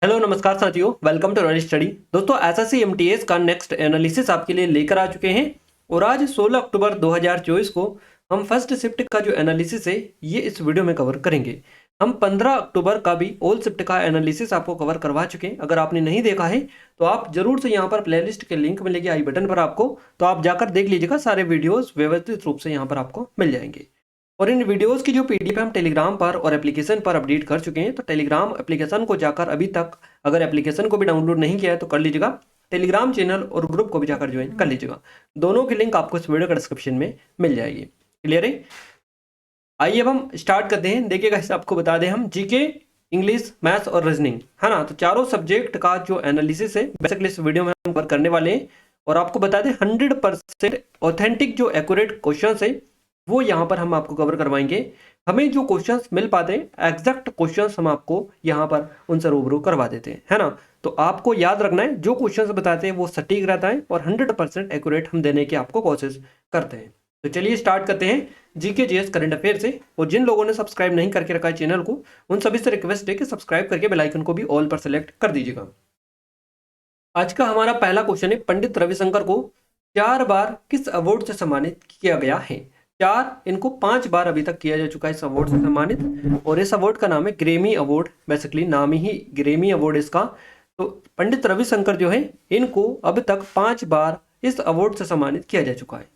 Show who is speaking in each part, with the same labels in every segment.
Speaker 1: Hello नमस्कार साथियों, welcome to royal study. दोस्तों एसएससी एमटीएस का नेक्स्ट एनालिसिस आपके लिए लेकर आ चुके हैं और आज 16 अक्टूबर 2024 को हम फर्स्ट शिफ्ट का जो एनालिसिस है ये इस वीडियो में कवर करेंगे। हम 15 अक्टूबर का भी ऑल शिफ्ट का एनालिसिस आपको कवर करवा चुके हैं। अगर आपने नहीं देखा है तो आप जरूर से यहाँ पर प्लेलिस्ट के लिंक मिलेगी आई बटन पर आपको, तो आप जाकर देख लीजिएगा। सारे वीडियोज व्यवस्थित रूप से यहाँ पर आपको मिल जाएंगे और इन वीडियोस की जो पीडीएफ हम टेलीग्राम पर और एप्लीकेशन पर अपडेट कर चुके हैं। तो टेलीग्राम एप्लीकेशन को जाकर अभी तक अगर एप्लीकेशन को भी डाउनलोड नहीं किया है तो कर लीजिएगा। टेलीग्राम चैनल और ग्रुप को भी जाकर ज्वाइन कर लीजिएगा। दोनों की लिंक आपको इस वीडियो का डिस्क्रिप्शन में मिल जाएगी। क्लियर है? आइए अब हम स्टार्ट करते हैं। देखिएगा, आपको बता दें हम जीके, इंग्लिश, मैथ्स और रीजनिंग, है ना, तो चारों सब्जेक्ट का जो एनालिसिस है बेसिकली इस वीडियो में हम कवर करने वाले हैं। और आपको बता दें 100% ऑथेंटिक जो एक्यूरेट क्वेश्चन है वो यहाँ पर हम आपको कवर करवाएंगे। हमें जो क्वेश्चंस मिल पाते हैं एग्जैक्ट क्वेश्चंस हम आपको यहाँ पर उनसे रूबरू करवा देते हैं, है ना। तो आपको याद रखना है जो क्वेश्चंस बताते हैं वो सटीक रहता है और 100% एक्यूरेट हम देने की आपको कोशिश करते हैं। तो चलिए स्टार्ट करते हैं जीके जीएस करंट अफेयर से। और जिन लोगों ने सब्सक्राइब नहीं करके रखा है चैनल को, उन सभी से रिक्वेस्ट है कि सब्सक्राइब करके बेल आइकन को भी ऑल पर सेलेक्ट कर दीजिएगा। आज का हमारा पहला क्वेश्चन है, पंडित रविशंकर को 4 बार किस अवार्ड से सम्मानित किया गया है? 4, इनको 5 बार अभी तक किया जा चुका है इस अवार्ड से सम्मानित, और इस अवार्ड का नाम है ग्रेमी अवार्ड। बेसिकली नाम ही ग्रेमी अवार्ड इसका। तो पंडित रविशंकर जो है इनको अब तक 5 बार इस अवार्ड से सम्मानित किया जा चुका है।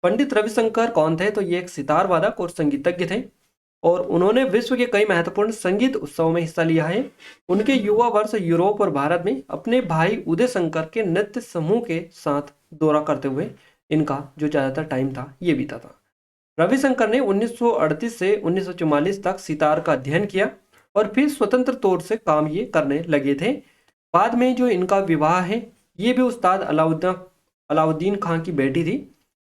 Speaker 1: पंडित रविशंकर कौन थे? तो ये एक सितार वादक और संगीतज्ञ थे और उन्होंने विश्व के कई महत्वपूर्ण संगीत उत्सवों में हिस्सा लिया है। उनके युवा वर्ष यूरोप और भारत में अपने भाई उदय शंकर के नृत्य समूह के साथ दौरा करते हुए इनका जो ज़्यादातर टाइम था ये बीता था। रविशंकर ने 1938 से 1944 तक सितार का अध्ययन किया और फिर स्वतंत्र तौर से काम ये करने लगे थे। बाद में जो इनका विवाह है ये भी उस्ताद अलाउद्दीन खां की बेटी थी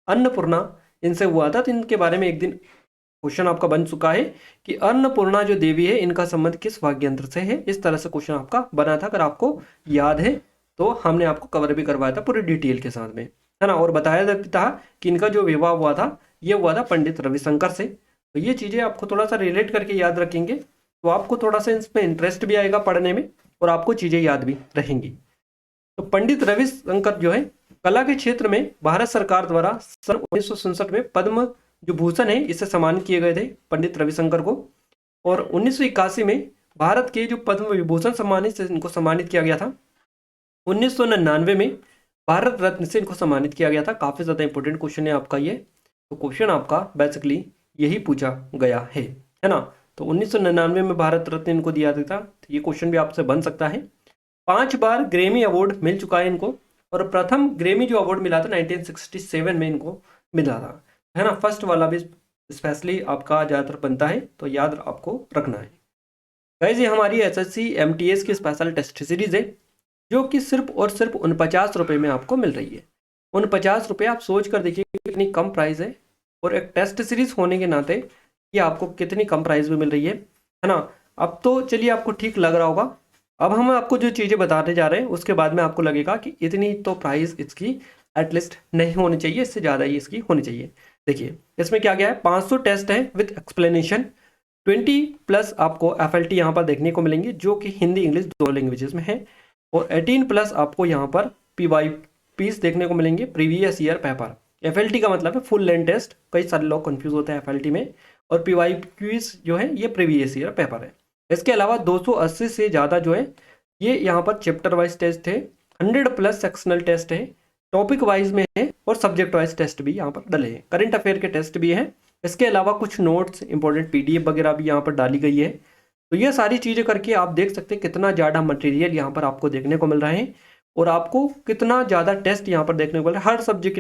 Speaker 1: अन्नपूर्णा, इनसे हुआ था। तो इनके बारे में एक दिन क्वेश्चन आपका बन चुका है कि अन्नपूर्णा जो देवी है इनका संबंध किस वाद्य यंत्र से है। इस तरह से क्वेश्चन आपका बना था, अगर आपको याद है तो हमने आपको कवर भी करवाया था पूरी डिटेल के साथ में, है ना। और बताया था कि इनका जो विवाह हुआ था ये हुआ था पंडित रविशंकर से। तो ये चीज़ें आपको थोड़ा सा रिलेट करके याद रखेंगे तो आपको थोड़ा सा इसमें इंटरेस्ट भी आएगा पढ़ने में और आपको चीज़ें याद भी रहेंगी। तो पंडित रविशंकर जो है कला के क्षेत्र में भारत सरकार द्वारा सन 1967 में पद्म जो भूषण है इससे सम्मानित किए गए थे पंडित रविशंकर को। और 1981 में भारत के जो पद्म विभूषण सम्मानित से इनको सम्मानित किया गया था। 1999 में भारत रत्न से इनको सम्मानित किया गया था। काफ़ी ज़्यादा इंपॉर्टेंट क्वेश्चन है आपका ये। तो क्वेश्चन आपका बेसिकली यही पूछा गया है ना। तो 1999 में भारत रत्न इनको दिया था। तो ये क्वेश्चन भी आपसे बन सकता है। 5 बार ग्रेमी अवार्ड मिल चुका है इनको और प्रथम ग्रेमी जो अवार्ड मिला था 1967 में इनको मिला था, है ना। फर्स्ट वाला भी स्पेशली आपका ज़्यादातर बनता है तो याद आपको रखना है। गाइस ये हमारी एसएससी एमटीएस की स्पेशल टेस्ट सीरीज है जो कि सिर्फ और सिर्फ 49 रुपये में आपको मिल रही है। 49 रुपये आप सोच कर देखिए कितनी कम प्राइस है और एक टेस्ट सीरीज होने के नाते ये आपको कितनी कम प्राइस में मिल रही है ना। अब तो चलिए आपको ठीक लग रहा होगा। अब हम आपको जो चीज़ें बताने जा रहे हैं उसके बाद में आपको लगेगा कि इतनी तो प्राइस इसकी एटलीस्ट नहीं होनी चाहिए, इससे ज़्यादा ही इसकी होनी चाहिए। देखिए इसमें क्या गया है, 500 टेस्ट है विद एक्सप्लेनेशन, 20+ आपको FLT यहाँ पर देखने को मिलेंगे जो कि हिंदी इंग्लिश दो लैंग्वेजेस में है। और 18+ आपको यहाँ पर PYPs देखने को मिलेंगे, प्रीवियस ईयर पेपर। FLT का मतलब है फुल लेंथ टेस्ट, कई सारे लोग कंफ्यूज होते हैं FLT में, और PYPs जो है ये प्रीवियस ईयर पेपर है। इसके अलावा 280 से ज़्यादा जो है ये यहाँ पर चैप्टर वाइज टेस्ट है, 100+ सेक्शनल टेस्ट है, टॉपिक वाइज में है और सब्जेक्ट वाइज टेस्ट भी यहाँ पर डले हैं, करंट अफेयर के टेस्ट भी हैं। इसके अलावा कुछ नोट्स, इंपॉर्टेंट PDF वगैरह भी यहाँ पर डाली गई है। तो ये सारी चीज़ें करके आप देख सकते हैं कितना ज़्यादा मटेरियल यहाँ पर आपको देखने को मिल रहा है और आपको कितना ज़्यादा टेस्ट यहाँ पर देखने को मिल रहा है। हर सब्जेक्ट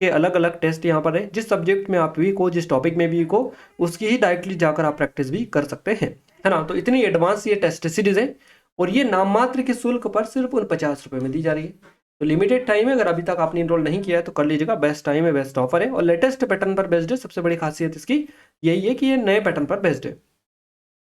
Speaker 1: के अलग अलग टेस्ट यहाँ पर है। जिस सब्जेक्ट में आप वीक हो, जिस टॉपिक में वीक हो, उसकी ही डायरेक्टली जाकर आप प्रैक्टिस भी कर सकते हैं, है ना। तो इतनी एडवांस ये टेस्ट सीरीज है और ये नाम मात्र के शुल्क पर सिर्फ 49 रुपये में दी जा रही है। तो लिमिटेड टाइम है, अगर अभी तक आपने इनरोल नहीं किया है तो कर लीजिएगा। बेस्ट टाइम है, बेस्ट ऑफर है और लेटेस्ट पैटर्न पर बेस्ड है। सबसे बड़ी खासियत इसकी यही है कि ये नए पैटर्न पर बेस्ड है।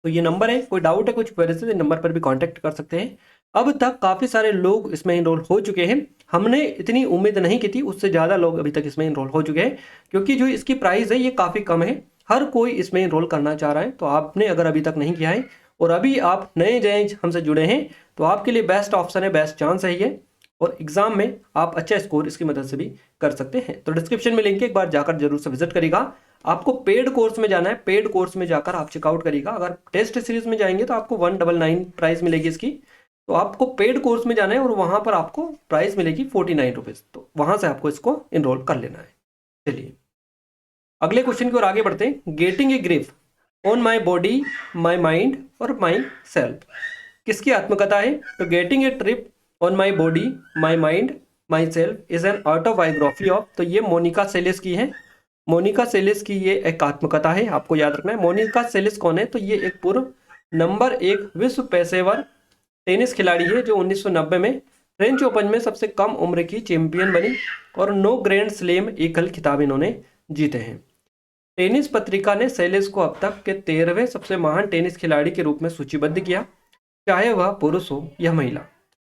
Speaker 1: तो ये नंबर है, कोई डाउट है, कुछ क्वेरी है, नंबर पर भी कांटेक्ट कर सकते हैं। अब तक काफ़ी सारे लोग इसमें इनरोल हो चुके हैं। हमने इतनी उम्मीद नहीं की थी, उससे ज़्यादा लोग अभी तक इसमें इनरोल हो चुके हैं क्योंकि जो इसकी प्राइस है ये काफ़ी कम है। हर कोई इसमें इनरोल करना चाह रहा है। तो आपने अगर अभी तक नहीं किया है और अभी आप नए नए हमसे जुड़े हैं तो आपके लिए बेस्ट ऑप्शन है, बेस्ट चांस है ये, और एग्जाम में आप अच्छा स्कोर इसकी मदद से भी कर सकते हैं। तो डिस्क्रिप्शन में लिंक है, एक बार जाकर जरूर से विजिट करिएगा। आपको पेड कोर्स में जाना है, पेड कोर्स में जाकर आप चेकआउट करिएगा। अगर टेस्ट सीरीज में जाएंगे तो आपको 199 प्राइस मिलेगी इसकी, तो आपको पेड कोर्स में जाना है और वहां पर आपको प्राइस मिलेगी 49 रुपीज। तो वहां से आपको इसको इनरोल कर लेना है। चलिए अगले क्वेश्चन की ओर आगे बढ़ते हैं। Getting a grip on my body, my mind और माई सेल्फ, किसकी आत्मकथा है? तो getting a trip on my body, my mind, my self is an autobiography of, तो ये मोनिका सेलेस की है। मोनिका सेलेस की ये एक आत्मकथा है, आपको याद रखना है। मोनिका सेलेस कौन है? तो ये एक पूर्व नंबर 1 विश्व पेशेवर टेनिस खिलाड़ी है जो 1990 में फ्रेंच ओपन में सबसे कम उम्र की चैंपियन बनी और 9 ग्रैंड स्लैम एकल खिताब इन्होंने जीते हैं। टेनिस पत्रिका ने सेलेस को अब तक के 13वें सबसे महान टेनिस खिलाड़ी के रूप में सूचीबद्ध किया, चाहे वह पुरुष हो या महिला।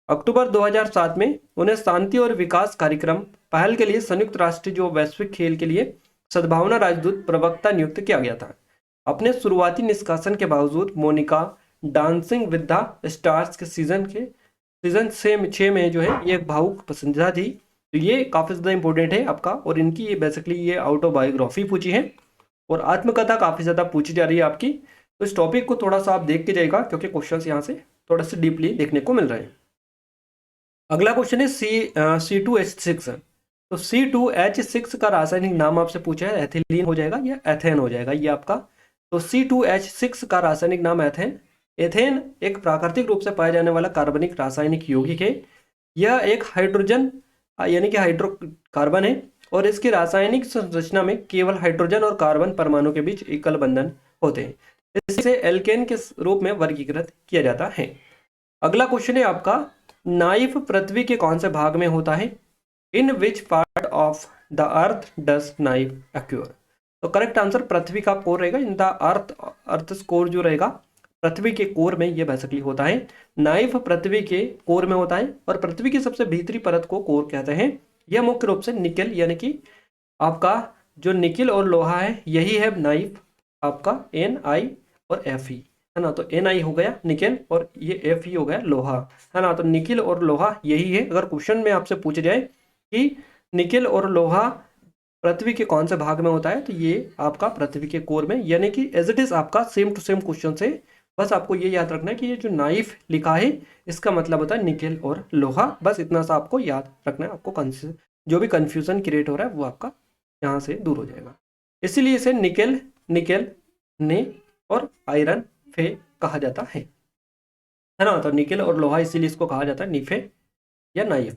Speaker 1: अक्टूबर 2007 में उन्हें शांति और विकास कार्यक्रम पहल के लिए संयुक्त राष्ट्र जो वैश्विक खेल के लिए सद्भावना राजदूत प्रवक्ता नियुक्त किया गया था। अपने शुरुआती निष्कासन के बावजूद Monica dancing with the stars के सीजन 6 में जो है ये एक भावुक पसंदीदा थी। तो ये काफी ज्यादा इंपॉर्टेंट है आपका, और इनकी ये बेसिकली ये ऑटोबायोग्राफी पूछी है और आत्मकथा काफी ज्यादा पूछी जा रही है आपकी। तो इस टॉपिक को थोड़ा सा आप देख के जाएगा क्योंकि क्वेश्चंस यहाँ से थोड़ा सा डीपली देखने को मिल रहे हैं। अगला क्वेश्चन है C2H6। तो C2H6 का रासायनिक नाम आपसे पूछा है, एथिलीन हो जाएगा या एथेन हो जाएगा ये आपका। तो C2H6 का रासायनिक नाम एथेन। एथेन एक प्राकृतिक रूप से पाया जाने वाला कार्बनिक रासायनिक यौगिक है। यह एक हाइड्रोजन यानी कि हाइड्रोकार्बन है और इसकी रासायनिक संरचना में केवल हाइड्रोजन और कार्बन परमाणु के बीच एकल बंधन होते हैं। इसे एल्केन के रूप में वर्गीकृत किया जाता है। अगला क्वेश्चन है आपका, नाइफ पृथ्वी के कौन से भाग में होता है? In which part of the earth does NiFe occur? तो करेक्ट आंसर पृथ्वी का कोर रहेगा। इन द अर्थ कोर जो रहेगा पृथ्वी के कोर में ये बेसिकली होता है। नाइफ पृथ्वी के कोर में होता है और पृथ्वी की सबसे भीतरी परत को कोर कहते हैं। यह मुख्य रूप से निकेल यानी कि आपका जो निकेल और लोहा है यही है नाइफ आपका Ni और Fe, है ना। तो Ni हो गया निकेल और ये Fe हो गया लोहा, है ना। तो निकेल और लोहा यही है। अगर क्वेश्चन में आपसे पूछे जाए कि निकेल और लोहा पृथ्वी के कौन से भाग में होता है तो ये आपका पृथ्वी के कोर में, यानी कि एज इट इज आपका सेम टू सेम क्वेश्चन से। बस आपको ये याद रखना है कि ये जो नाइफ लिखा है इसका मतलब होता है निकेल और लोहा। बस इतना सा आपको याद रखना है। आपको जो भी कंफ्यूजन क्रिएट हो रहा है वो आपका यहाँ से दूर हो जाएगा। इसीलिए इसे निकेल ने और आयरन फे कहा जाता है ना। तो निकेल और लोहा इसीलिए इसको कहा जाता है निफे या नाइफ।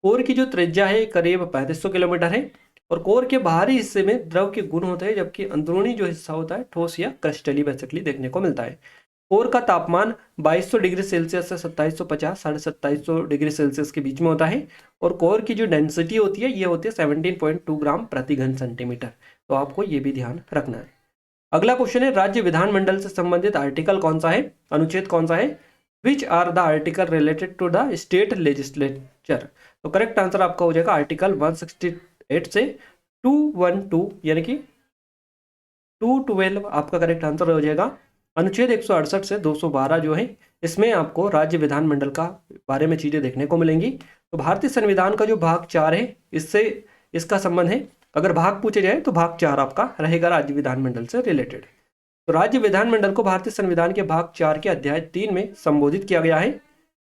Speaker 1: कोर की जो त्रिज्या है करीब 3500 किलोमीटर है और कोर के बाहरी हिस्से में द्रव के गुण होते हैं, जबकि अंदरूनी जो हिस्सा होता है ठोस या क्रिस्टली बेसिकली देखने को मिलता है। कोर का तापमान 2200 डिग्री सेल्सियस से 2750 2750 डिग्री सेल्सियस के बीच में होता है और कोर की जो डेंसिटी होती है ये होती है 17.2 ग्राम प्रति घन सेंटीमीटर। तो आपको ये भी ध्यान रखना है। अगला क्वेश्चन है, राज्य विधानमंडल से संबंधित आर्टिकल कौन सा है, अनुच्छेद कौन सा है? Which are the article related to the state legislature? तो करेक्ट आंसर आपका हो जाएगा आर्टिकल 168 से 212 यानी कि 212 आपका करेक्ट आंसर हो जाएगा। अनुच्छेद 168 से 212 जो है इसमें आपको राज्य विधानमंडल का बारे में चीजें देखने को मिलेंगी। तो भारतीय संविधान का जो भाग 4 है इससे इसका संबंध है। अगर भाग पूछे जाए तो भाग 4 आपका रहेगा राज्य विधानमंडल से रिलेटेड। तो राज्य विधानमंडल को भारतीय संविधान के भाग 4 के अध्याय 3 में संबोधित किया गया है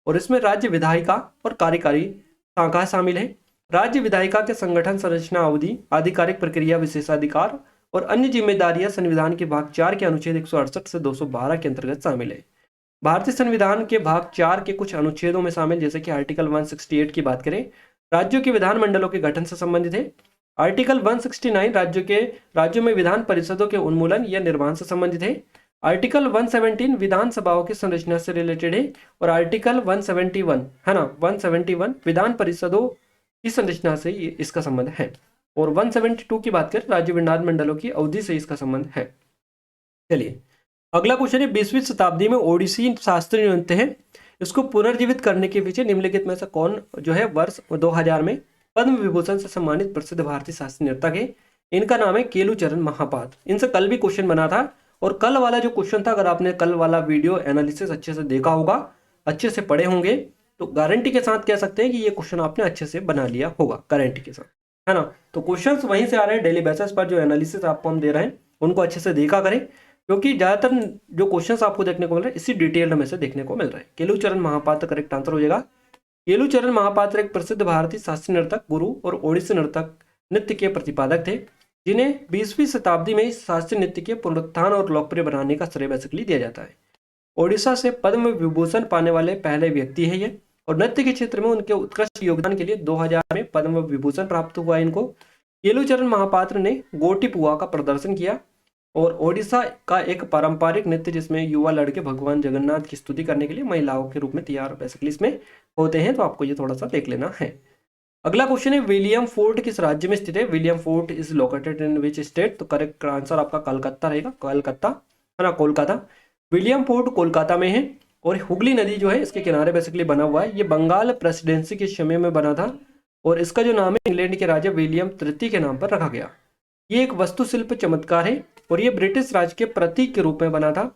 Speaker 1: और इसमें राज्य विधायिका और कार्यकारी शाखा शामिल है। राज्य विधायिका के संगठन, संरचना, अवधि, आधिकारिक प्रक्रिया, विशेषाधिकार और अन्य जिम्मेदारियां संविधान के भाग 4 के अनुच्छेद 168 से 212 के अंतर्गत शामिल है। भारतीय संविधान के भाग 4 के कुछ अनुच्छेदों में शामिल, जैसे कि आर्टिकल 168 की बात करें, राज्यों के विधानमंडलों के गठन से संबंधित है। आर्टिकल 169 राज्यों में विधान परिषदों के उन्मूलन या निर्माण से संबंधित है। आर्टिकल 117 विधानसभाओं की संरचना से रिलेटेड है और आर्टिकल 171 है ना 171 विधान परिषदों की संरचना से इसका संबंध है। और 172 की बात करें राज्य विधानमंडलों की अवधि से इसका संबंध है। चलिए अगला क्वेश्चन है, 20वीं शताब्दी में ओडिसी शास्त्रीय नृत्य है, इसको पुनर्जीवित करने के पीछे निम्नलिखित में से कौन जो है वर्ष 2000 में पद्म विभूषण से सम्मानित प्रसिद्ध भारतीय शास्त्रीय नर्तक है? इनका नाम है केलुचरण महापात्र। इनसे कल भी क्वेश्चन बना था और कल वाला जो क्वेश्चन था, अगर आपने कल वाला वीडियो एनालिसिस अच्छे से देखा होगा, अच्छे से पढ़े होंगे, तो गारंटी के साथ कह सकते हैं कि ये क्वेश्चन आपने अच्छे से बना लिया होगा गारंटी के साथ, है ना। तो क्वेश्चंस वहीं से आ रहे हैं, डेली बेसिस पर जो एनालिसिस आपको हम दे रहे हैं उनको अच्छे से देखा करें, क्योंकि ज्यादातर जो क्वेश्चंस आपको देखने को मिल रहे हैं इसी डिटेल में से देखने को मिल रहा है। केलुचरण महापात्र करेक्ट आंसर हो जाएगा। केलुचरण महापात्र एक प्रसिद्ध भारतीय शास्त्रीय नर्तक, गुरु और ओडिसी नर्तक नृत्य के प्रतिपादक थे, जिन्हें 20वीं शताब्दी में शास्त्रीय नृत्य के पुनरुत्थान और लोकप्रिय बनाने का श्रेय बेसिकली दिया जाता है। ओडिशा से पद्म विभूषण पाने वाले पहले व्यक्ति है ये, और नृत्य के क्षेत्र में उनके उत्कृष्ट योगदान के लिए 2000 में पद्म विभूषण प्राप्त हुआ इनको। केलुचरण महापात्र ने गोटीपुआ का प्रदर्शन किया, और ओडिशा का एक पारंपरिक नृत्य जिसमें युवा लड़के भगवान जगन्नाथ की स्तुति करने के लिए महिलाओं के रूप में तैयार बेसिकली इसमें होते हैं, तो आपको ये थोड़ा सा देख लेना है। अगला क्वेश्चन है, विलियम फोर्ट किस राज्य में स्थित है? William fort is located in which state? तो करेक्ट आंसर आपका कलकत्ता रहेगा, कलकत्ता, है ना, कोलकाता। विलियम फोर्ट कोलकाता में है, और हुगली नदी जो है इसके किनारे बेसिकली बना हुआ है। ये बंगाल प्रेसिडेंसी के समय में बना था, और इसका जो नाम है इंग्लैंड के राजा विलियम तृतीय के नाम पर रखा गया। ये एक वास्तुशिल्प चमत्कार है, और ये ब्रिटिश राज के प्रतीक के रूप में बना था।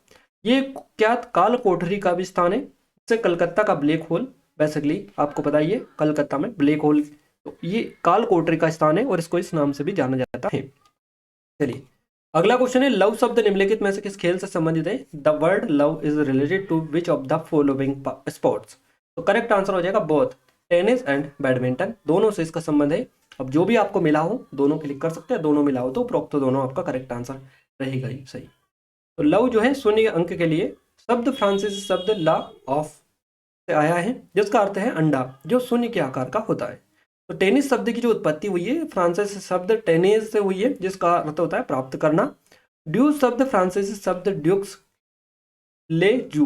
Speaker 1: ये क्या काल कोठरी का भी स्थान है, इससे कलकत्ता का ब्लैक होल बेसिकली आपको पता ही है, कलकत्ता में ब्लैक होल, तो ये काल कोठरी का स्थान है और इसको इस नाम से भी जाना जाता है। चलिए अगला क्वेश्चन है, लव शब्द निम्नलिखित में से किस खेल से संबंधित है? The word love is related to which of the following sports? तो करेक्ट आंसर हो जाएगा बोथ, टेनिस एंड बैडमिंटन, दोनों से इसका संबंध है। अब जो भी आपको मिला हो दोनों क्लिक कर सकते हैं, दोनों मिला हो तो उपरोक्त तो दोनों आपका करेक्ट आंसर रहेगा ही सही। तो लव जो है शून्य अंक के लिए, शब्द फ्रांसीसी शब्द ला ऑफ से आया है, जिसका अर्थ है अंडा जो शून्य के आकार का होता है। तो टेनिस शब्द की जो उत्पत्ति हुई है फ्रांसीसी शब्द टेनिस से हुई है, जिसका अर्थ होता है प्राप्त करना। ड्यूस शब्द फ्रांसीसी शब्द ड्यूक्स ले जू,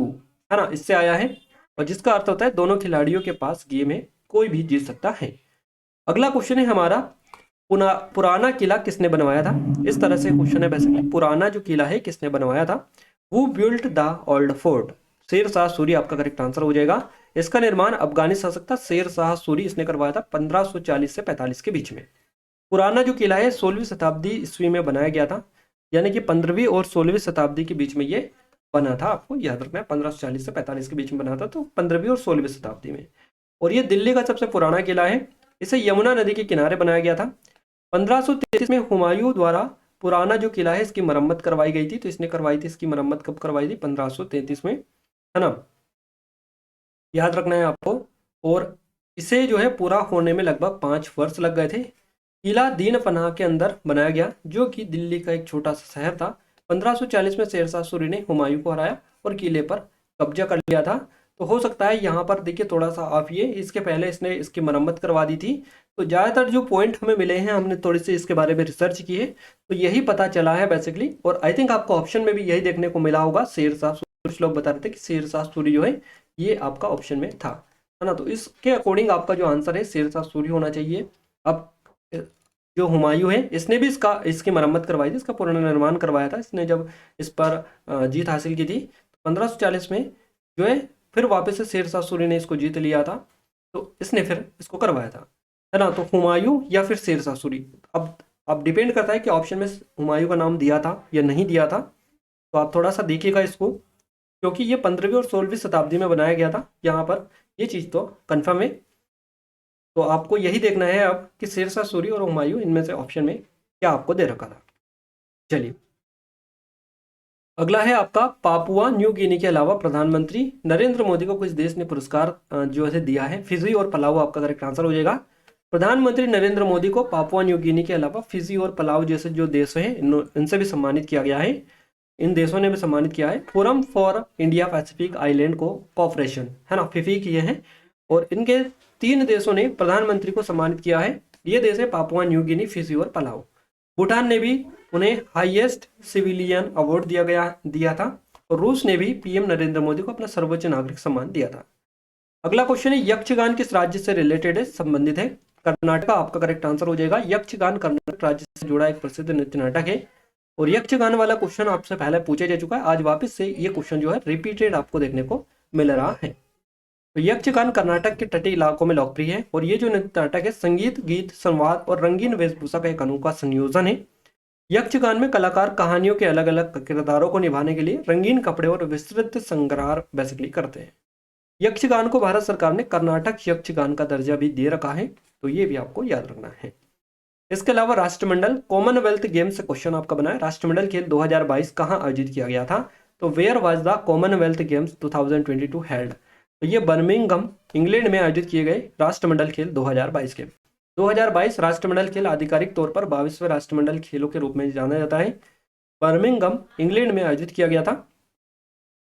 Speaker 1: है ना, इससे आया है, और जिसका अर्थ होता है दोनों खिलाड़ियों के पास गेम है, कोई भी जीत सकता है। अगला क्वेश्चन है हमारा, पुराना किला किसने बनवाया था? इस तरह से क्वेश्चन है बेसिकली, पुराना जो किला है किसने बनवाया था? Who built the old fort? Sher Shah Suri आपका करेक्ट आंसर हो जाएगा। इसका निर्माण अफगानी शासक था शेर शाह सूरी, इसने करवाया था 1540 से 45 के बीच में। पुराना जो किला है 16वीं शताब्दी ईस्वी में बनाया गया था, यानी कि 15वीं और 16वीं शताब्दी के बीच में ये बना था, आपको याद रखना है 1540 से 45 के बीच में बना था, तो 15वीं और 16वीं शताब्दी में। और ये दिल्ली का सबसे पुराना किला है, इसे यमुना नदी के किनारे बनाया गया था। 1533 में हुमायूं द्वारा पुराना जो किला है इसकी मरम्मत करवाई गई थी, तो इसने करवाई थी, इसकी मरम्मत कब करवाई थी? 1533 में, है ना, याद रखना है आपको। और इसे जो है पूरा होने में लगभग 5 वर्ष लग गए थे। किला दीन पनाह के अंदर बनाया गया, जो कि दिल्ली का एक छोटा सा शहर था। 1540 में शेरशाह सूरी ने हुमायूं को हराया और किले पर कब्जा कर लिया था। तो हो सकता है यहाँ पर देखिए थोड़ा सा आप ये, इसके पहले इसने इसकी मरम्मत करवा दी थी। तो ज़्यादातर जो पॉइंट हमें मिले हैं, हमने थोड़ी सी इसके बारे में रिसर्च की है, तो यही पता चला है बेसिकली। और आई थिंक आपको ऑप्शन में भी यही देखने को मिला होगा, शेरशाह सूरी। कुछ लोग बता रहे थे कि शेरशाह सूरी जो है ये आपका ऑप्शन में था, है ना। तो इसके अकॉर्डिंग आपका जो आंसर है शेरशाह सूरी होना चाहिए। अब जो हुमायूं है इसने भी इसकी मरम्मत करवाई थी, इसका पुनर्निर्माण करवाया था इसने, जब इस पर जीत हासिल की थी 1540 में जो है, फिर वापस से शेरशाह सूरी ने इसको जीत लिया था, तो इसने फिर इसको करवाया था, है ना। तो हुमायूं या फिर शेरशाह सूरी, अब डिपेंड करता है कि ऑप्शन में हुमायूं का नाम दिया था या नहीं दिया था। तो आप थोड़ा सा देखिएगा इसको, क्योंकि ये 15वीं और 16वीं शताब्दी में बनाया गया था, यहाँ पर ये चीज़ तो कन्फर्म है। तो आपको यही देखना है अब कि शेरशाह सूरी और हुमायूं इनमें से ऑप्शन में क्या आपको दे रखा था। चलिए अगला है आपका, पापुआ न्यू गिनी के अलावा प्रधानमंत्री नरेंद्र मोदी को किस देश ने पुरस्कार जो है दिया है? फिजी और पलाऊ आपका करेक्ट आंसर हो जाएगा। प्रधानमंत्री नरेंद्र मोदी को पापुआ न्यू गिनी के अलावा फिजी और पलाऊ जैसे जो देश हैं इनसे भी सम्मानित किया गया है, इन देशों ने भी सम्मानित किया है। Forum for India Pacific island को कॉपरेशन, है ना, फिफी किए हैं, और इनके 3 देशों ने प्रधानमंत्री को सम्मानित किया है। ये देश है पापुआ न्यू गिनी, फिजी और पलाऊ। भूटान ने भी उन्हें हाईएस्ट सिविलियन अवार्ड दिया था, और रूस ने भी पीएम नरेंद्र मोदी को अपना सर्वोच्च नागरिक सम्मान दिया था। अगला क्वेश्चन है, यक्षगान किस राज्य से रिलेटेड है, संबंधित है? कर्नाटक आपका करेक्ट आंसर हो जाएगा। यक्षगान कर्नाटक राज्य से जुड़ा एक प्रसिद्ध नृत्य नाटक है, और यक्षगान वाला क्वेश्चन आपसे पहले पूछा जा चुका है, आज वापस से ये क्वेश्चन जो है रिपीटेड आपको देखने को मिल रहा है। तो यक्षगान कर्नाटक के तटीय इलाकों में लोकप्रिय है, और ये जो नृत्य नाटक है संगीत, गीत, संवाद और रंगीन वेशभूषा का एक अनोखा संयोजन है। यक्षगान में कलाकार कहानियों के अलग अलग किरदारों को निभाने के लिए रंगीन कपड़े और विस्तृत संग्रह बेसिकली करते हैं। यक्षगान को भारत सरकार ने कर्नाटक यक्षगान का दर्जा भी दे रखा है, तो ये भी आपको याद रखना है। इसके अलावा राष्ट्रमंडल कॉमनवेल्थ गेम्स से क्वेश्चन आपका बना है, राष्ट्रमंडल खेल 2022 कहाँ आयोजित किया गया था? तो where was the Commonwealth Games 2022 held? तो ये बर्मिंघम इंग्लैंड में आयोजित किए गए राष्ट्रमंडल खेल 2022 के। 2022 राष्ट्रमंडल खेल आधिकारिक तौर पर 22वें राष्ट्रमंडल खेलों के रूप में जाना जाता है। बर्मिंघम इंग्लैंड में आयोजित किया गया था।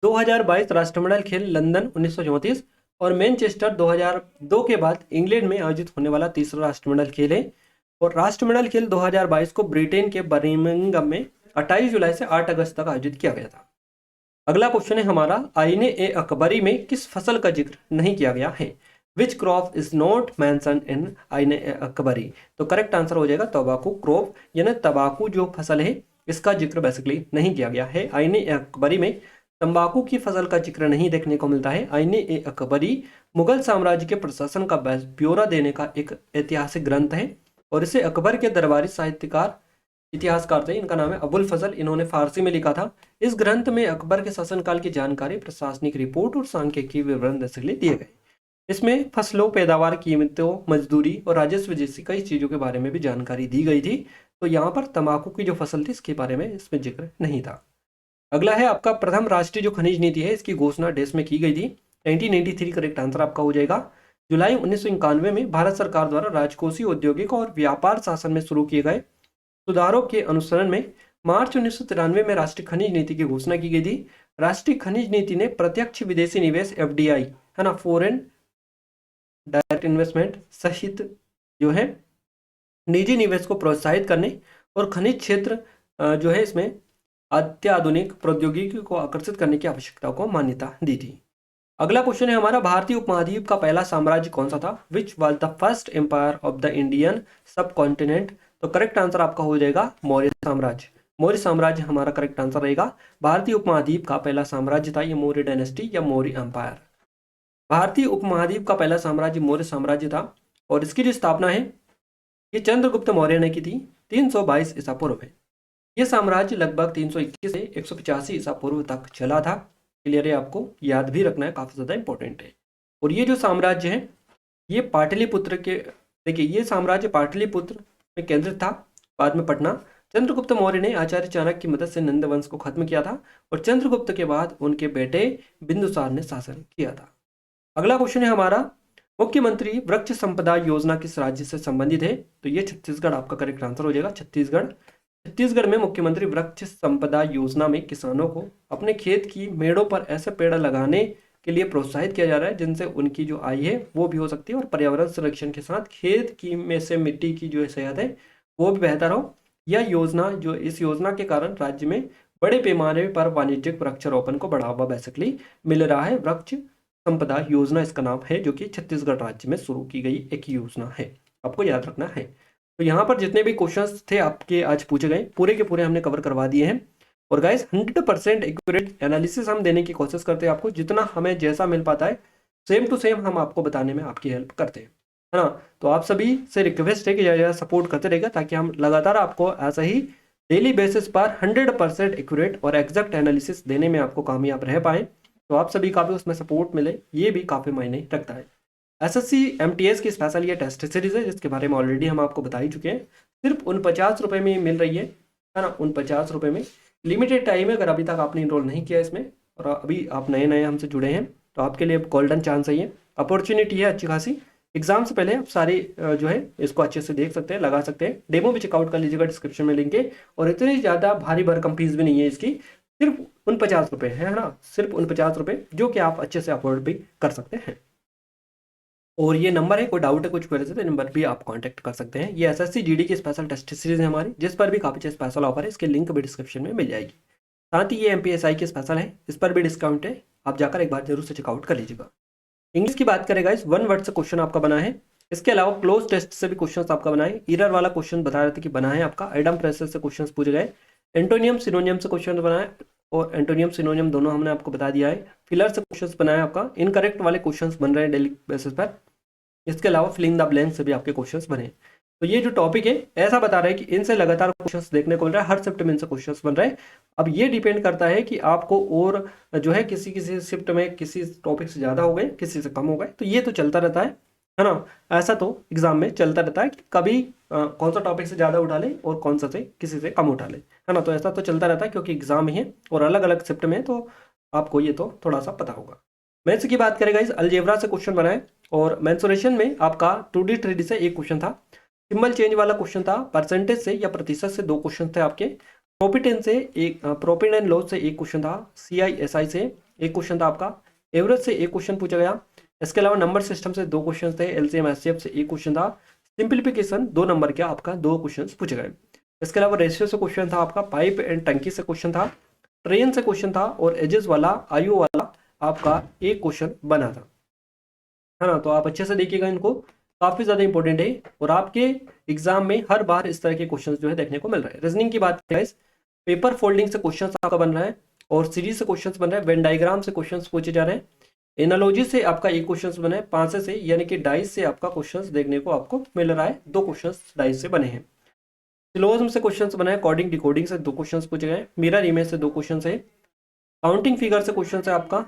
Speaker 1: 2022 राष्ट्रमंडल खेल लंदन 1934 और मैनचेस्टर 2002 के बाद इंग्लैंड में आयोजित होने वाला तीसरा राष्ट्रमंडल खेल है। और राष्ट्रमंडल खेल 2022 को ब्रिटेन के बर्मिंघम में 28 जुलाई से 8 अगस्त तक आयोजित किया गया था। अगला क्वेश्चन है हमारा, आईने ए अकबरी में किस फसल का जिक्र नहीं किया गया है? Which crop is not mention in आईने ए अकबरी? तो करेक्ट आंसर हो जाएगा तंबाकू क्रॉप, यानी तंबाकू जो फसल है इसका जिक्र बेसिकली नहीं किया गया है। आईने ए अकबरी में तंबाकू की फसल का जिक्र नहीं देखने को मिलता है। आईने ए अकबरी मुगल साम्राज्य के प्रशासन का ब्यौरा देने का एक ऐतिहासिक ग्रंथ है और इसे अकबर के दरबारी साहित्यकार इतिहासकार थे, इनका नाम है अबुल फजल, इन्होंने फारसी में लिखा था। इस ग्रंथ में अकबर के शासनकाल की जानकारी, प्रशासनिक रिपोर्ट और सांख्यिकी विवरण बेसिकली दिए गए। इसमें फसलों, पैदावार, कीमतों, मजदूरी और राजस्व जैसी कई चीजों के बारे में भी जानकारी दी गई थी। तो यहाँ पर तंबाकू की जो फसल थी इसके बारे में इसमें जिक्र नहीं था। अगला है आपका, प्रथम राष्ट्रीय जो खनिज नीति है इसकी घोषणा देश में की गई थी 1993। करेक्ट आंसर आपका हो जाएगा। जुलाई 1991 में भारत सरकार द्वारा राजकोषीय, औद्योगिक और व्यापार शासन में शुरू किए गए सुधारों के अनुसरण में मार्च 1993 में राष्ट्रीय खनिज नीति की घोषणा की गई थी। राष्ट्रीय खनिज नीति ने प्रत्यक्ष विदेशी निवेश FDI है ना, फॉरेन डायरेक्ट इन्वेस्टमेंट सहित जो है निजी निवेश को प्रोत्साहित करने और खनिज क्षेत्र जो है इसमें अत्याधुनिक प्रौद्योगिकी को आकर्षित करने की आवश्यकता को मान्यता दी थी। अगला क्वेश्चन है हमारा, भारतीय उपमहाद्वीप का पहला साम्राज्य कौन सा था? Which was the first empire of the Indian subcontinent? तो करेक्ट आंसर आपका हो जाएगा मौर्य साम्राज्य। मौर्य साम्राज्य हमारा करेक्ट आंसर रहेगा। भारतीय उपमहाद्वीप का पहला साम्राज्य था ये मौर्य डायनेस्टी या मौर्य एम्पायर। भारतीय उपमहाद्वीप का पहला साम्राज्य मौर्य साम्राज्य था और इसकी जो स्थापना है ये चंद्रगुप्त मौर्य ने की थी 322 ईसा पूर्व में। यह साम्राज्य लगभग 321 से 185 ईसा पूर्व तक चला था। क्लियर है, आपको याद भी रखना है, काफी ज्यादा इंपॉर्टेंट है। और ये जो साम्राज्य है ये पाटलिपुत्र के, देखिए ये साम्राज्य पाटलिपुत्र में केंद्रित था, बाद में पटना। चंद्रगुप्त मौर्य ने आचार्य चाणक्य की मदद से नंद वंश को खत्म किया था और चंद्रगुप्त के बाद उनके बेटे बिंदुसार ने शासन किया था। अगला क्वेश्चन है हमारा, मुख्यमंत्री वृक्ष संपदा योजना किस राज्य से संबंधित है? तो ये छत्तीसगढ़ आपका करेक्ट आंसर हो जाएगा। छत्तीसगढ़। छत्तीसगढ़ में मुख्यमंत्री वृक्ष संपदा योजना में किसानों को अपने खेत की मेड़ों पर ऐसे पेड़ लगाने के लिए प्रोत्साहित किया जा रहा है जिनसे उनकी जो आय है वो भी हो सकती है और पर्यावरण संरक्षण के साथ खेत की में से मिट्टी की जो सेहत है वो भी बेहतर हो। यह योजना जो, इस योजना के कारण राज्य में बड़े पैमाने पर वाणिज्यिक वृक्षारोपण को बढ़ावा बेसिकली मिल रहा है। वृक्ष संपदा योजना इसका नाम है, जो कि छत्तीसगढ़ राज्य में शुरू की गई एक योजना है, आपको याद रखना है। तो यहाँ पर जितने भी क्वेश्चंस थे आपके आज पूछे गए पूरे के पूरे हमने कवर करवा दिए हैं। और गाइस 100% एक्यूरेट एनालिसिस हम देने की कोशिश करते हैं आपको, जितना हमें जैसा मिल पाता है सेम टू सेम हम आपको बताने में आपकी हेल्प करते हैं, है ना। तो आप सभी से रिक्वेस्ट है कि ज़्यादा सपोर्ट करते रहेगा ताकि हम लगातार आपको ऐसा ही डेली बेसिस पर 100% एक्यूरेट और एग्जैक्ट एनालिसिस देने में आपको कामयाब रह पाए। तो आप सभी का भी उसमें सपोर्ट मिले, ये भी काफ़ी मायने रखता है। SSC MTS की स्पेशल ये टेस्ट सीरीज है जिसके बारे में ऑलरेडी हम आपको बता ही चुके हैं। सिर्फ उन 50 रुपये में मिल रही है ना, उन 50 रुपये में लिमिटेड टाइम है। अगर अभी तक आपने इनरोल नहीं किया इसमें और अभी आप नए नए हमसे जुड़े हैं तो आपके लिए गोल्डन चांस है, ये अपॉर्चुनिटी है अच्छी खासी। एग्जाम से पहले आप सारे जो है इसको अच्छे से देख सकते हैं, लगा सकते हैं। डेमो भी चेकआउट कर लीजिएगा, डिस्क्रिप्शन में लिंक है। और इतनी ज़्यादा भारी भरकम फीस भी नहीं है इसकी, सिर्फ उन 50 रुपये है ना, सिर्फ उन 50 रुपये जो कि आप अच्छे से अफोर्ड भी कर सकते हैं। और ये नंबर है, कोई डाउट है कुछ क्वेरी है तो नंबर भी आप कांटेक्ट कर सकते हैं। ये SSC GD की स्पेशल टेस्ट सीरीज है हमारी, जिस पर भी काफ़ी स्पेशल ऑफर है, इसके लिंक भी डिस्क्रिप्शन में मिल जाएगी। साथ ही ये MPSI की स्पेशल है, इस पर भी डिस्काउंट है, आप जाकर एक बार जरूर से चेकआउट कर लीजिएगा। इंग्लिश की बात करेगा इस 1 वर्ड से क्वेश्चन आपका बना है। इसके अलावा क्लोज टेस्ट से भी क्वेश्चन आपका बना है। ईरर वाला क्वेश्चन बता रहे थे कि बना है आपका। आइडम प्रेसेस से क्वेश्चन पूछे गए। एंटोनियम सिनोनियम से क्वेश्चन बना है और एंटोनियम सिनोनियम दोनों हमने आपको बता दिया है। फिलर से क्वेश्चन बनाया आपका। इनकरेक्ट वाले क्वेश्चन बन रहे हैं डेली बेसिस पर। इसके अलावा फिलिंग द ब्लैंक से भी आपके क्वेश्चंस बने। तो ये जो टॉपिक है ऐसा बता रहा है कि इनसे लगातार क्वेश्चंस देखने को मिल रहा है, हर शिफ्ट में इनसे क्वेश्चंस बन रहे हैं। अब ये डिपेंड करता है कि आपको और जो है किसी किसी शिफ्ट में किसी टॉपिक से ज़्यादा हो गए, किसी से कम हो गए, तो ये तो चलता रहता है ना। ऐसा तो एग्जाम में चलता रहता है कि कभी कौन सा टॉपिक से ज़्यादा उठा ले और कौन सा से किसी से कम उठा ले, है ना। तो ऐसा तो चलता रहता है क्योंकि एग्जाम ही है और अलग अलग शिफ्ट में, तो आपको ये तो थोड़ा सा पता होगा। मैथ्स की बात करेगा, इस अलजेब्रा से क्वेश्चन बनाए और मेंसुरेशन में आपका 2D 3D से एक क्वेश्चन था, सिंबल चेंज वाला क्वेश्चन था, परसेंटेज से या प्रतिशत से 2 क्वेश्चन थे आपके, प्रॉफिट एंड लॉस से एक क्वेश्चन था, CISI से एक क्वेश्चन था आपका, एवरेज से एक क्वेश्चन पूछा गया। इसके अलावा नंबर सिस्टम से 2 क्वेश्चन थे, LCM HCF से एक क्वेश्चन था, सिंप्लीफिकेशन 2 नंबर के आपका 2 क्वेश्चन पूछे गए। इसके अलावा रेशियो से क्वेश्चन था आपका, पाइप एंड टंकी से क्वेश्चन था, ट्रेन से क्वेश्चन था और एजेस वाला आयु वाला आपका एक क्वेश्चन बना था, है ना। तो आप अच्छे से देखिएगा इनको, काफी ज्यादा इंपॉर्टेंट है और आपके एग्जाम में हर बार इस तरह के क्वेश्चंस जो है देखने को मिल रहे हैं। रीजनिंग की बात करें, पेपर फोल्डिंग से क्वेश्चंस आपका बन रहा है और सीरीज से क्वेश्चंस बन रहा है, वेन डायग्राम से क्वेश्चंस पूछे जा रहे हैं, एनालॉजी से आपका एक क्वेश्चंस बना है, 5 से यानी कि डाइस से आपका क्वेश्चंस देखने को आपको मिल रहा है, 2 क्वेश्चंस डाइस से बने हैं। सिलोजिज्म से क्वेश्चंस बना है, कोडिंग डिकोडिंग से 2 क्वेश्चंस पूछे गए, मिरर इमेज से 2 क्वेश्चन है, काउंटिंग फिगर से क्वेश्चन है आपका,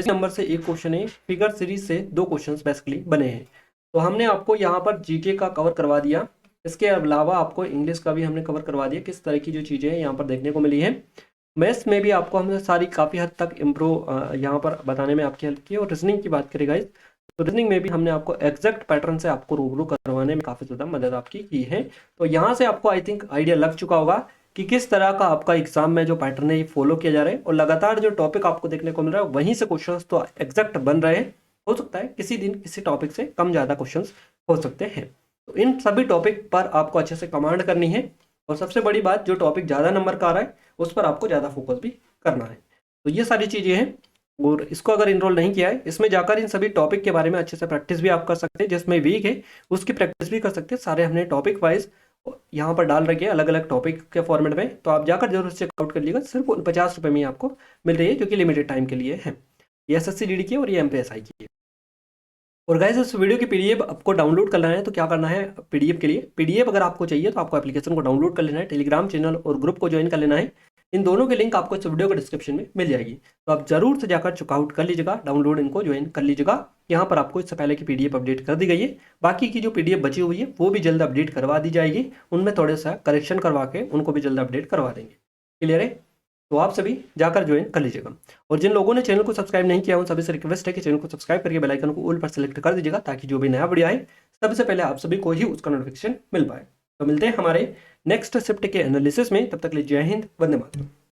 Speaker 1: नंबर से एक क्वेश्चन है, फिगर सीरीज से 2 क्वेश्चंस बेसिकली बने हैं। तो हमने आपको यहाँ पर जीके का कवर करवा दिया, इसके अलावा आपको इंग्लिश का भी हमने कवर करवा दिया, किस तरह की जो चीज़ें हैं यहाँ पर देखने को मिली है। मैथ्स में भी आपको हमने सारी काफ़ी हद तक इम्प्रूव यहाँ पर बताने में आपकी हेल्प की है। और रीजनिंग की बात करें गाइस, तो रीजनिंग में भी हमने आपको एग्जैक्ट पैटर्न से आपको रूबरू करवाने में काफ़ी ज़्यादा मदद आपकी की है। तो यहाँ से आपको आई थिंक आइडिया लग चुका होगा कि किस तरह का आपका एग्जाम में जो पैटर्न है ये फॉलो किया जा रहा है और लगातार जो टॉपिक आपको देखने को मिल रहा है वहीं से क्वेश्चंस तो एग्जैक्ट बन रहे हैं। हो सकता है किसी दिन किसी टॉपिक से कम ज़्यादा क्वेश्चंस हो सकते हैं। तो इन सभी टॉपिक पर आपको अच्छे से कमांड करनी है और सबसे बड़ी बात, जो टॉपिक ज़्यादा नंबर का आ रहा है उस पर आपको ज़्यादा फोकस भी करना है। तो ये सारी चीज़ें हैं और इसको अगर इनरोल नहीं किया है, इसमें जाकर इन सभी टॉपिक के बारे में अच्छे से प्रैक्टिस भी आप कर सकते हैं, जिसमें वीक है उसकी प्रैक्टिस भी कर सकते हैं। सारे हमने टॉपिक वाइज यहाँ पर डाल रखे हैं अलग अलग टॉपिक के फॉर्मेट में, तो आप जाकर जरूर चेकआउट कर लीजिएगा। सिर्फ 50 रुपये में आपको मिल रही है, जो कि लिमिटेड टाइम के लिए है। ये SSC DD की है और ये MPSI की है। और गाइस, इस वीडियो की PDF आपको डाउनलोड करना है तो क्या करना है, PDF के लिए PDF अगर आपको चाहिए तो आपको एप्लीकेशन को डाउनलोड कर लेना है, टेलीग्राम चैनल और ग्रुप को ज्वाइन कर लेना है। इन दोनों के लिंक आपको इस वीडियो के डिस्क्रिप्शन में मिल जाएगी, तो आप जरूर से जाकर चेकआउट कर लीजिएगा, डाउनलोड इनको ज्वाइन कर लीजिएगा। यहाँ पर आपको इससे पहले की PDF अपडेट कर दी गई है, बाकी की जो PDF बची हुई है वो भी जल्द अपडेट करवा दी जाएगी, उनमें थोड़ा सा करेक्शन करवा के उनको भी जल्द अपडेट करवा देंगे। क्लियर है? तो आप सभी जाकर ज्वाइन कर लीजिएगा। और जिन लोगों ने चैनल को सब्सक्राइब नहीं किया उन सभी से रिक्वेस्ट है कि चैनल को सब्सक्राइब करके बेल आइकन को ऑल पर सेलेक्ट कर दीजिएगा, ताकि जो भी नया वीडियो आए सबसे पहले आप सभी को ही उसका नोटिफिकेशन मिल पाए। तो मिलते हैं हमारे नेक्स्ट शिफ्ट के एनालिसिस में, तब तक के लिए जय हिंद, वंदे मातरम।